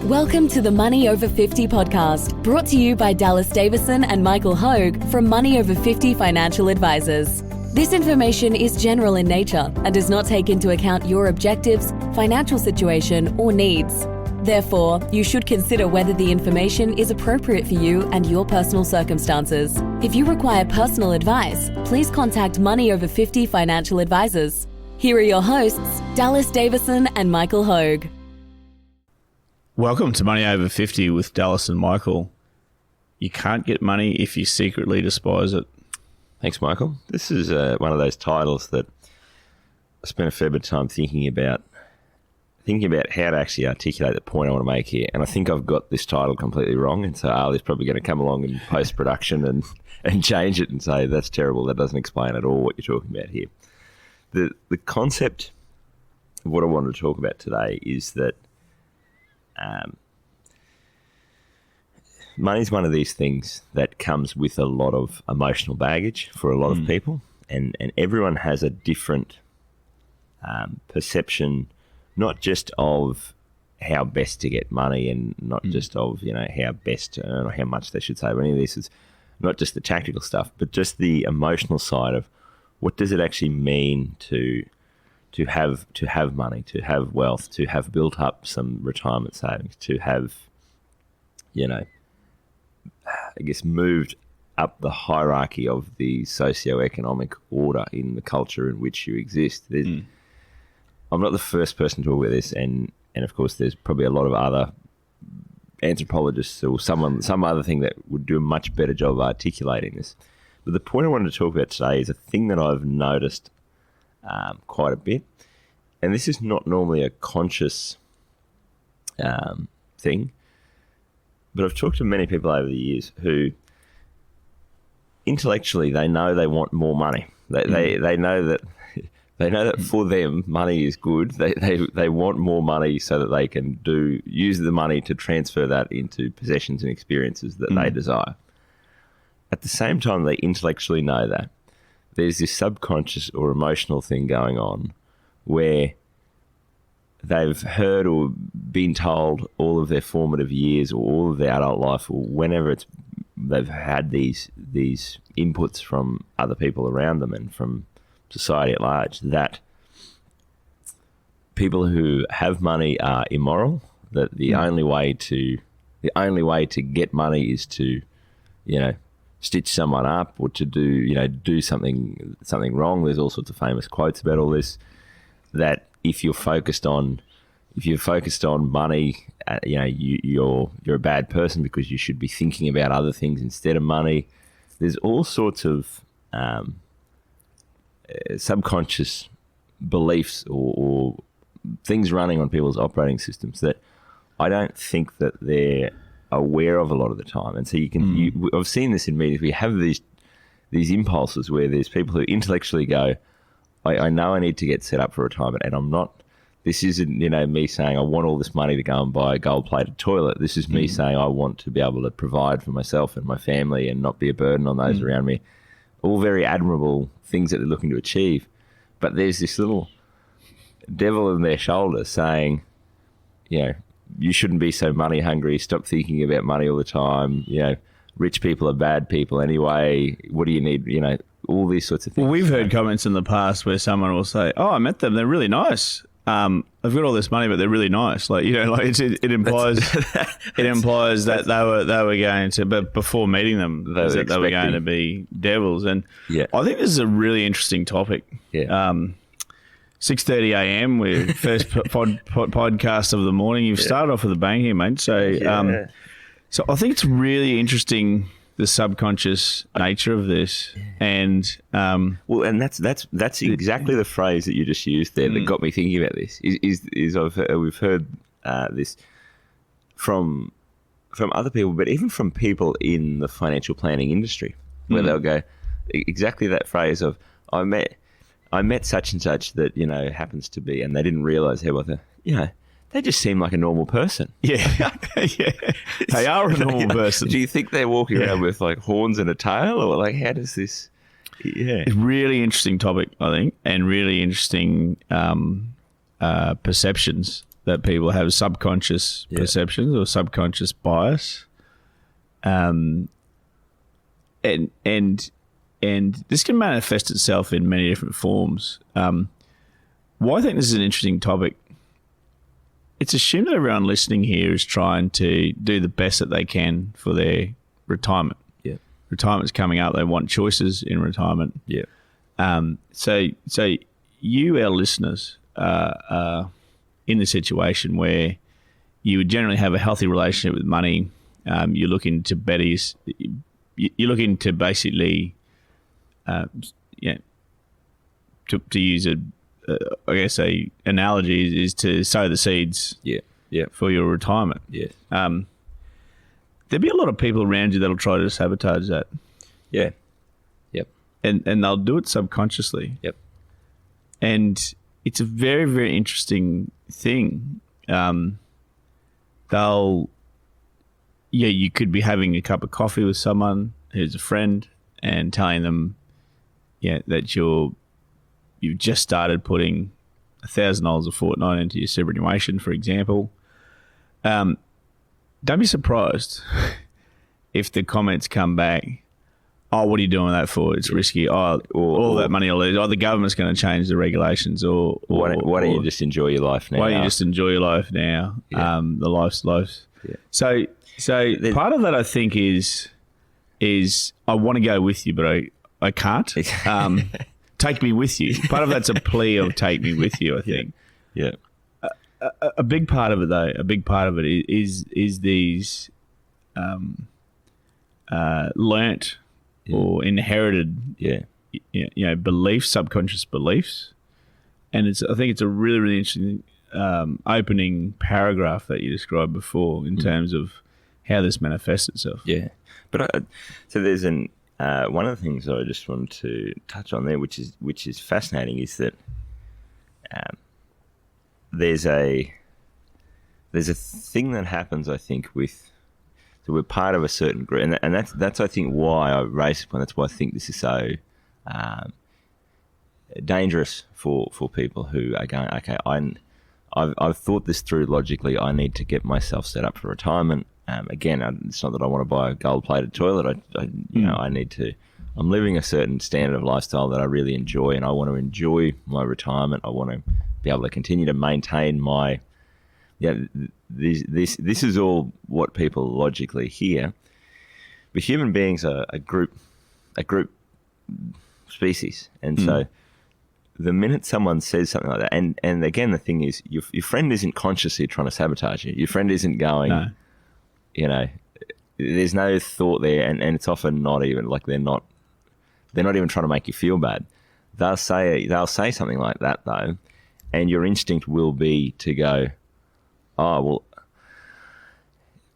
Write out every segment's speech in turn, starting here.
Welcome to the Money Over 50 podcast, brought to you by Dallas Davison and Michael Hogue from Money Over 50 Financial Advisors. This information is general in nature and does not take into account your objectives, financial situation, or needs. Therefore, you should consider whether the information is appropriate for you and your personal circumstances. If you require personal advice, please contact Money Over 50 Financial Advisors. Here are your hosts, Dallas Davison and Michael Hogue. Welcome to Money Over 50 with Dallas and Michael. You can't get money if you secretly despise it. Thanks, Michael. This is one of those titles that I spent a fair bit of time thinking about how to actually articulate the point I want to make here. And I think I've got this title completely wrong. And so Ali's probably going to come along in post-production and change it and say, that's terrible. That doesn't explain at all what you're talking about here. The concept of what I wanted to talk about today is that money is one of these things that comes with a lot of emotional baggage for a lot of people, and everyone has a different perception, not just of how best to get money and not just of how best to earn or how much they should save. Any of this is not just the tactical stuff, but just the emotional side of what does it actually mean to have money, to have wealth, to have built up some retirement savings, to have, moved up the hierarchy of the socio-economic order in the culture in which you exist. I'm not the first person to talk about this, and of course there's probably a lot of other anthropologists or some other thing that would do a much better job of articulating this. But the point I wanted to talk about today is a thing that I've noticed quite a bit, and this is not normally a conscious thing, but I've talked to many people over the years who intellectually they know they want more money. They know that for them money is good. They want more money so that they can use the money to transfer that into possessions and experiences that they desire. At the same time, they intellectually know that there's this subconscious or emotional thing going on where they've heard or been told all of their formative years or all of their adult life or whenever they've had these inputs from other people around them and from society at large that people who have money are immoral, that the only way to get money is to, stitch someone up or to do something wrong. There's all sorts of famous quotes about all this, that if you're focused on money, you're a bad person because you should be thinking about other things instead of money. There's all sorts of subconscious beliefs or things running on people's operating systems that I don't think that they're aware of a lot of the time. And so I've seen this in meetings. We have these impulses where there's people who intellectually go, I know I need to get set up for retirement, and I'm not. This isn't me saying I want all this money to go and buy a gold-plated toilet. This is me saying I want to be able to provide for myself and my family and not be a burden on those around me. All very admirable things that they're looking to achieve, but there's this little devil in their shoulder saying, you shouldn't be so money hungry. Stop thinking about money all the time. Rich people are bad people anyway. What do you need? All these sorts of things. Well, we've heard comments in the past where someone will say, "Oh, I met them. They're really nice. I've got all this money, but they're really nice." It implies that they were going to, but before meeting them, they were going to be devils. And I think this is a really interesting topic. Yeah. 6:30 a.m. We're first podcast of the morning. You've started off with a bang here, mate. So, so I think it's really interesting, the subconscious nature of this, and and that's exactly the phrase that you just used there that got me thinking about this. We've heard this from other people, but even from people in the financial planning industry, where they'll go exactly that phrase of I met such and such that, happens to be, and they didn't realize how they just seem like a normal person. Yeah. Yeah. They are a normal person. Do you think they're walking around with like horns and a tail, or how does this? Yeah. It's a really interesting topic, I think, and really interesting perceptions that people have subconscious perceptions or subconscious bias, and this can manifest itself in many different forms. Why I think this is an interesting topic. It's assumed that everyone listening here is trying to do the best that they can for their retirement. Yeah. Retirement's coming up. They want choices in retirement. Yeah. So you, our listeners, are in the situation where you would generally have a healthy relationship with money. You're looking to betties. You're looking to basically, to use a analogy is to sow the seeds. For your retirement. Yeah. There'd be a lot of people around you that'll try to sabotage that. Yeah. Yep. And they'll do it subconsciously. Yep. And it's a very, very interesting thing. You could be having a cup of coffee with someone who's a friend and telling them, that you've just started putting $1,000 a fortnight into your superannuation, for example. Don't be surprised if the comments come back, oh, what are you doing that for? It's risky. Oh, all that money will lose. Oh, the government's going to change the regulations. Or why don't you just enjoy your life now? Why don't you just enjoy your life now? Yeah. The life's. Yeah. So part of that, I think, is I want to go with you, but I can't. Take me with you. Part of that's a plea of take me with you, I think. Yeah. A big part of it, though, is these learnt or inherited beliefs, subconscious beliefs. And I think it's a really, really interesting opening paragraph that you described before in terms of how this manifests itself. Yeah. But so there's one of the things that I just wanted to touch on there, which is fascinating, is that there's a thing that happens, I think, so we're part of a certain group, and that's I think why I raised it. That's why I think this is so dangerous for people who are going, okay, I've thought this through logically. I need to get myself set up for retirement. Again, it's not that I want to buy a gold-plated toilet. I need to. I'm living a certain standard of lifestyle that I really enjoy, and I want to enjoy my retirement. I want to be able to continue to maintain my. This is all what people logically hear, but human beings are a group species, and so the minute someone says something like that, and again, the thing is, your friend isn't consciously trying to sabotage you. Your friend isn't going. No. There's no thought there, and it's often not even like they're not even trying to make you feel bad. They'll say something like that though, and your instinct will be to go, oh well,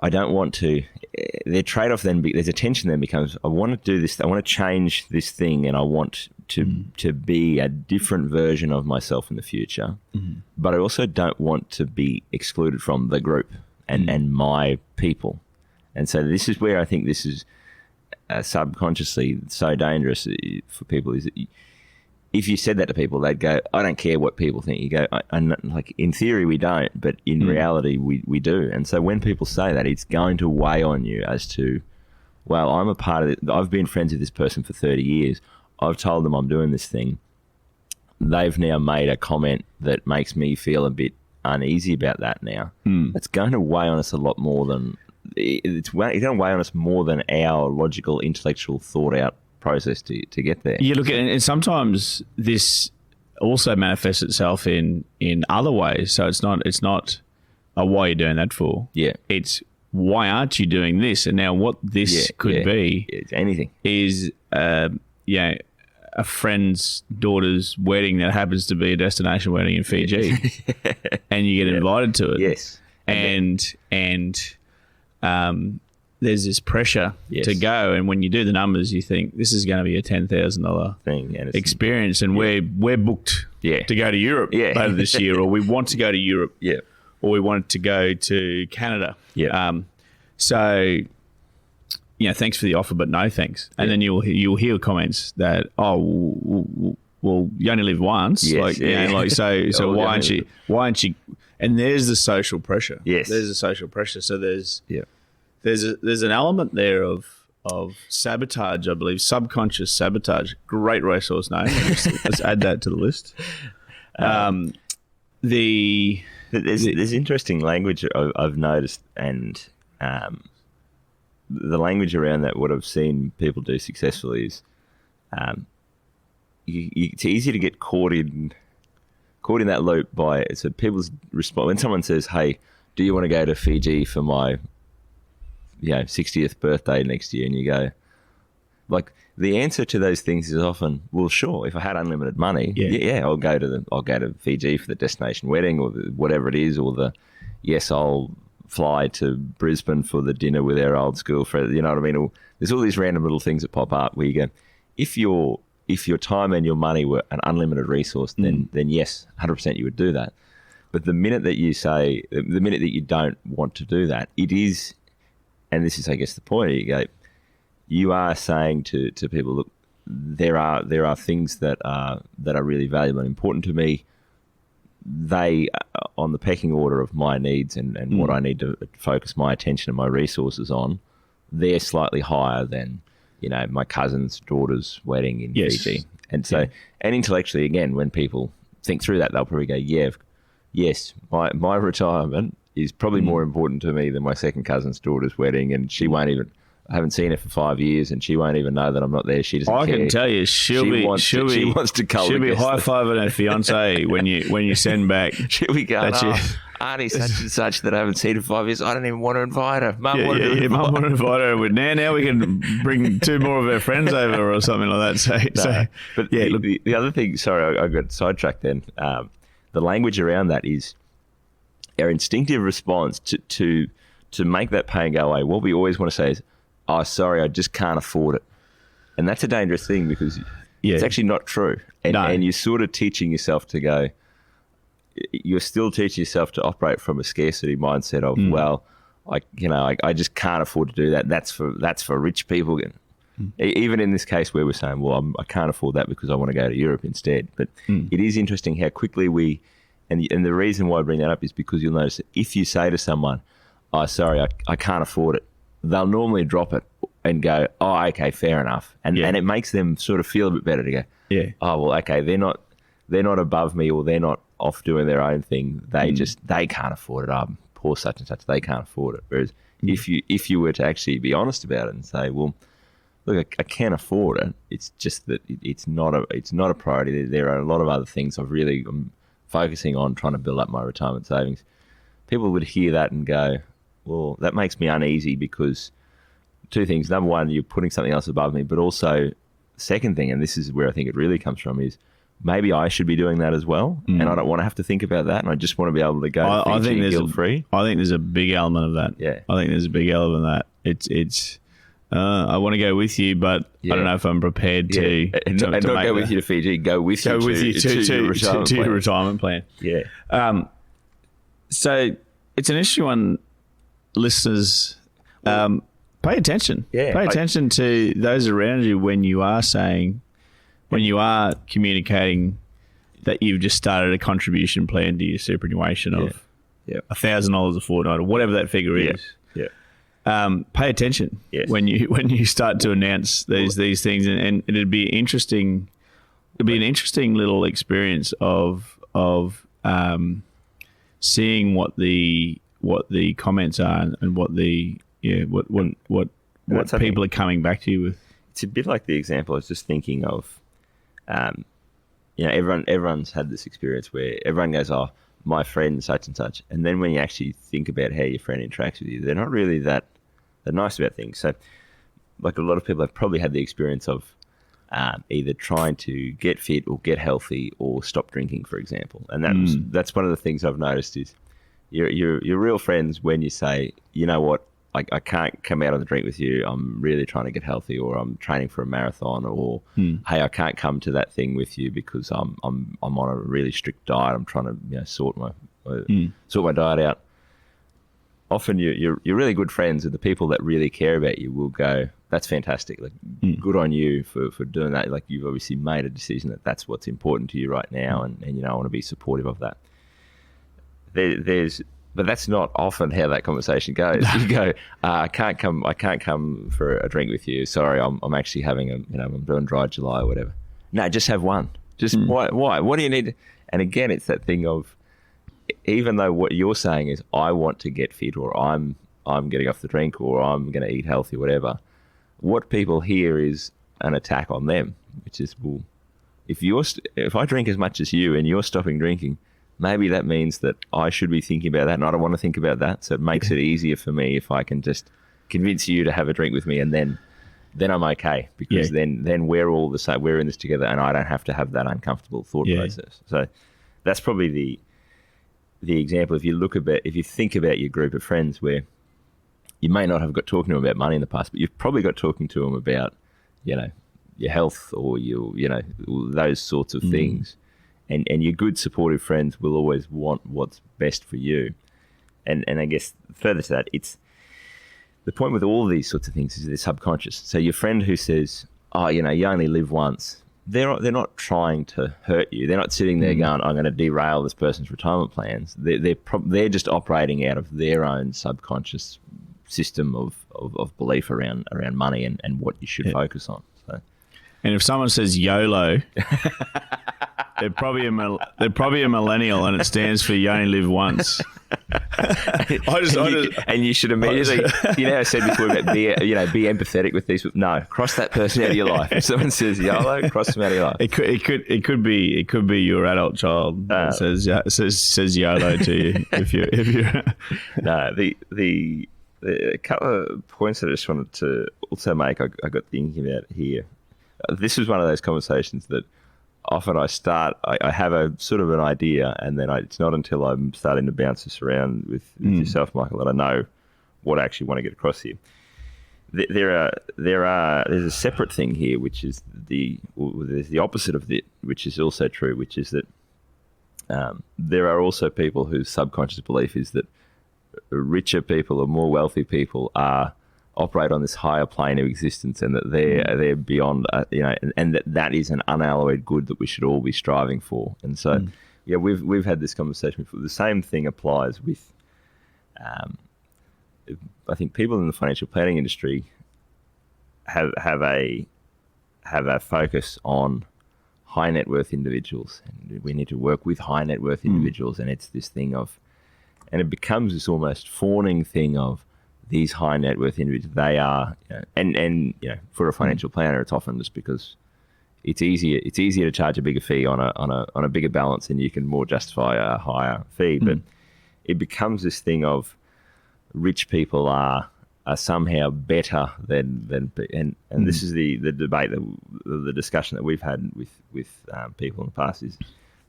I don't want to. Their trade-off then, there's a tension then becomes, I want to do this, I want to change this thing, and I want to be a different version of myself in the future, but I also don't want to be excluded from the group and my people. And so this is where I think this is subconsciously so dangerous for people, is that if you said that to people, they'd go, I don't care what people think. You go, like in theory we don't, but in reality we do. And so when people say that, it's going to weigh on you as to, well, I'm a part of it. I've been friends with this person for 30 years. I've told them I'm doing this thing. They've now made a comment that makes me feel a bit uneasy about that now. It's going to weigh on us a lot more than it's going to weigh on us more than our logical, intellectual, thought out process to get there. Yeah, look, and sometimes this also manifests itself in other ways. So it's not why are you doing that for? Yeah, it's why aren't you doing this? And now what this could be, it's anything, is a friend's daughter's wedding that happens to be a destination wedding in Fiji, and you get invited to it. Yes, and there's this pressure to go, and when you do the numbers, you think this is going to be a $10,000 thing experience, and we're booked to go to Europe later this year, or we want to go to Europe, or we want to go to Canada. So, thanks for the offer, but no thanks. And then you'll hear comments that, well, you only live once, so why aren't you? And there's the social pressure. Yes. There's the social pressure. So there's an element there of sabotage, I believe, subconscious sabotage. Great racehorse name. Let's add that to the list. There's interesting language I've noticed, and the language around that, what I've seen people do successfully is it's easy to get caught in that loop by it. So people's response when someone says, "Hey, do you want to go to Fiji for my 60th birthday next year?" and you go, like, the answer to those things is often, well, sure, if I had unlimited money, I'll go to Fiji for the destination wedding or whatever it is, or I'll fly to Brisbane for the dinner with our old school friend. You know what I mean? Or there's all these random little things that pop up where you go, if your time and your money were an unlimited resource, then yes, 100% you would do that. But the minute that you don't want to do that, it is, and this is, I guess, the point. You are saying to people, look, there are things that are really valuable and important to me. They are on the pecking order of my needs and what I need to focus my attention and my resources on. They're slightly higher than, my cousin's daughter's wedding in Fiji. And so, and intellectually, again, when people think through that, they'll probably go, yes, my retirement is probably more important to me than my second cousin's daughter's wedding, and I haven't seen her for 5 years, and she won't even know that I'm not there. She doesn't care. I can tell you, she wants to high-fiving her fiance when you send back. She'll be going, Auntie such and such that I haven't seen her for 5 years. I don't even want to invite her. Mum wanted to invite her. Now we can bring 2 more of her friends over or something like that. The other thing, sorry, I got sidetracked then. The language around that is our instinctive response to make that pain go away. What we always want to say is, "Oh, sorry, I just can't afford it." And that's a dangerous thing because it's actually not true. And you're sort of teaching yourself to go, you're still teaching yourself to operate from a scarcity mindset of, well, I just can't afford to do that. That's for rich people. Even in this case where we're saying, well, I can't afford that because I want to go to Europe instead. But it is interesting how quickly and the reason why I bring that up is because you'll notice that if you say to someone, "Oh, sorry, I can't afford it," they'll normally drop it and go, "Oh, okay, fair enough." And it makes them sort of feel a bit better to go, "Oh, well, okay, they're not above me, or they're not off doing their own thing. They can't afford it. Poor such and such, they can't afford it." Whereas if you were to actually be honest about it and say, "Well, look, I can't afford it. It's just that it's not a priority. There are a lot of other things I'm focusing on trying to build up my retirement savings." People would hear that and go, well, that makes me uneasy because 2 things. Number one, you're putting something else above me, but also the second thing, and this is where I think it really comes from, is maybe I should be doing that as well, and I don't want to have to think about that, and I just want to be able to go to Fiji guilt-free. I think there's a big element of that. Yeah. I think there's a big element of that. It's I want to go with you, but I don't know if I'm prepared to not go with you to Fiji. Go with you to your retirement plan. Yeah. So it's an interesting one, listeners. Pay attention. Yeah, pay attention to those around you when you are communicating that you've just started a contribution plan to your superannuation of $1,000 a fortnight or whatever that figure is. Pay attention when you start to announce these things, and it'd be interesting. It'd be an interesting little experience of seeing what the comments are and what people are coming back to you with. It's a bit like the example I was just thinking of. Everyone's had this experience where everyone goes, "Oh, my friend such and such," and then when you actually think about how your friend interacts with you, they're not really that nice about things. So, like, a lot of people have probably had the experience of either trying to get fit or get healthy or stop drinking, for example. And that's one of the things I've noticed is your real friends when you say, "You know what, I can't come out on the drink with you. I'm really trying to get healthy, or I'm training for a marathon, or hey, I can't come to that thing with you because I'm on a really strict diet. I'm trying to sort my diet out." Often you're really good friends with the people that really care about you will go, "That's fantastic. Like, good on you for doing that. Like, you've obviously made a decision that that's what's important to you right now, and I want to be supportive of that." but that's not often how that conversation goes. You go, I can't come for a drink with you. Sorry, I'm actually having I'm doing dry July or whatever. No, just have one. Just why? What do you need? And again, it's that thing of, even though what you're saying is, I want to get fit, or I'm getting off the drink, or I'm going to eat healthy, whatever. What people hear is an attack on them, which is, well, if I drink as much as you and you're stopping drinking, maybe that means that I should be thinking about that, and I don't want to think about that. So it makes it easier for me if I can just convince you to have a drink with me, and then I'm okay, because then we're all the same. We're in this together, and I don't have to have that uncomfortable thought process. So that's probably the example. If you think about your group of friends, where you may not have got talking to them about money in the past, but you've probably got talking to them about, your health, or those sorts of things. And your good supportive friends will always want what's best for you. And I guess further to that, it's the point with all these sorts of things is they're subconscious. So your friend who says, you only live once, they're not trying to hurt you. They're not sitting there going, I'm going to derail this person's retirement plans. They're just operating out of their own subconscious system of belief around money and what you should focus on. So. And if someone says YOLO, they're probably a millennial, and it stands for you only live once. And you should immediately, I said before about be empathetic with these. No, cross that person out of your life. If someone says YOLO, cross them out of your life. It could be your adult child that says YOLO to you if you're. No, the couple of points that I just wanted to also make. I got thinking about here. This is one of those conversations that often I have a sort of an idea, and then it's not until I'm starting to bounce this around with yourself, Michael, that I know what I actually want to get across here. There's a separate thing here, which is there's the opposite of it, which is also true, which is that there are also people whose subconscious belief is that richer people or more wealthy people operate on this higher plane of existence, and that they're beyond, and that is an unalloyed good that we should all be striving for. And so, we've had this conversation before. The same thing applies with, I think people in the financial planning industry have a focus on high net worth individuals, and we need to work with high net worth individuals, and it's this thing of, and it becomes this almost fawning thing of, these high net worth individuals, they are, and for a financial planner, it's often just because it's easier to charge a bigger fee on a bigger balance, and you can more justify a higher fee. But it becomes this thing of rich people are somehow better than and this is the debate, the discussion that we've had with people in the past, is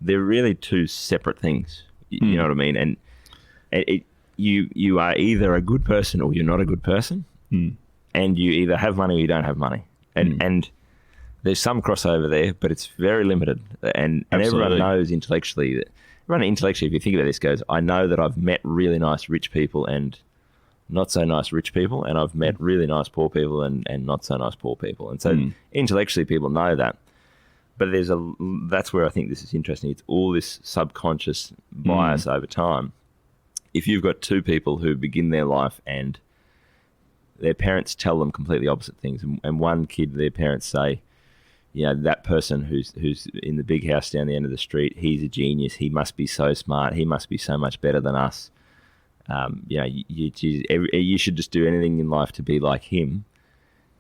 they're really two separate things. You know what I mean? And you are either a good person or you're not a good person, and you either have money or you don't have money, and there's some crossover there, but it's very limited. And everyone knows intellectually that if you think about this, goes, I know that I've met really nice rich people and not so nice rich people, and I've met really nice poor people and not so nice poor people, and so intellectually people know that. But that's where I think this is interesting. It's all this subconscious bias over time. If you've got two people who begin their life and their parents tell them completely opposite things, and one kid, their parents say, that person who's in the big house down the end of the street, he's a genius. He must be so smart. He must be so much better than us. You should just do anything in life to be like him.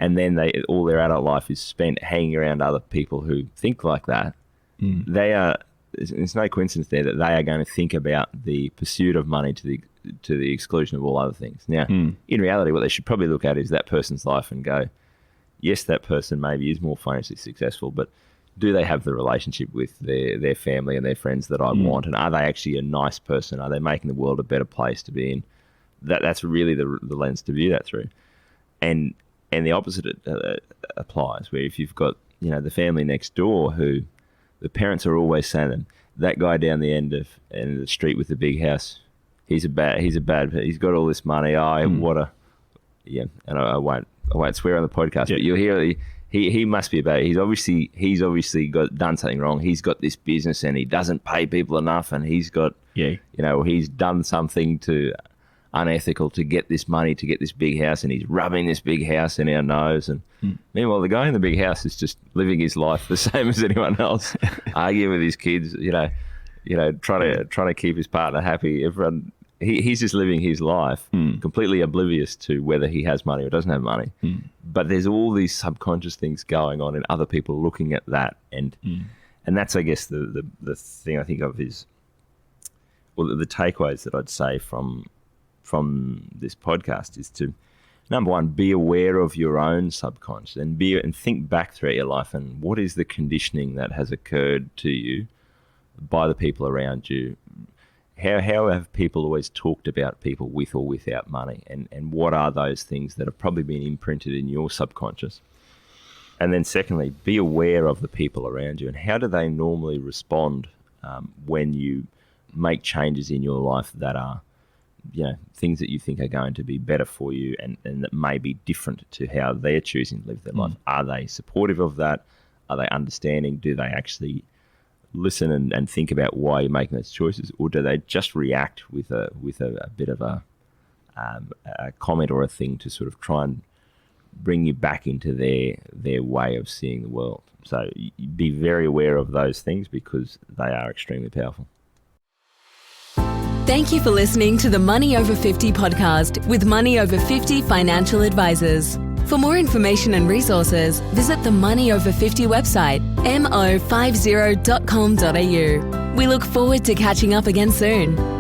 And then all their adult life is spent hanging around other people who think like that. It's no coincidence there that they are going to think about the pursuit of money to the exclusion of all other things. Now, in reality, what they should probably look at is that person's life and go, yes, that person maybe is more financially successful, but do they have the relationship with their family and their friends that I want? And are they actually a nice person? Are they making the world a better place to be in? That's really the lens to view that through. And the opposite applies, where if you've got the family next door who the parents are always saying that guy down the end of the street with the big house, he's bad, he's got all this money. And I won't swear on the podcast, but you'll hear he must be about. He's obviously done something wrong. He's got this business and he doesn't pay people enough, and he's got he's done something unethical to get this money, to get this big house, and he's rubbing this big house in our nose. And meanwhile, the guy in the big house is just living his life the same as anyone else, arguing with his kids, trying to keep his partner happy. Everyone, he's just living his life, completely oblivious to whether he has money or doesn't have money. But there's all these subconscious things going on, and other people looking at that, and that's, I guess, the thing I think of is, well, the takeaways that I'd say from this podcast is to, number one, be aware of your own subconscious and think back throughout your life, and what is the conditioning that has occurred to you by the people around you. How have people always talked about people with or without money, and what are those things that have probably been imprinted in your subconscious? And then secondly, be aware of the people around you, and how do they normally respond when you make changes in your life that are things that you think are going to be better for you, and that may be different to how they're choosing to live their life. Are they supportive of that? Are they understanding? Do they actually listen and think about why you're making those choices, or do they just react with a bit of a comment or a thing to sort of try and bring you back into their way of seeing the world? So be very aware of those things, because they are extremely powerful. Thank you for listening to the Money Over 50 podcast with Money Over 50 financial advisors. For more information and resources, visit the Money Over 50 website, mo50.com.au. We look forward to catching up again soon.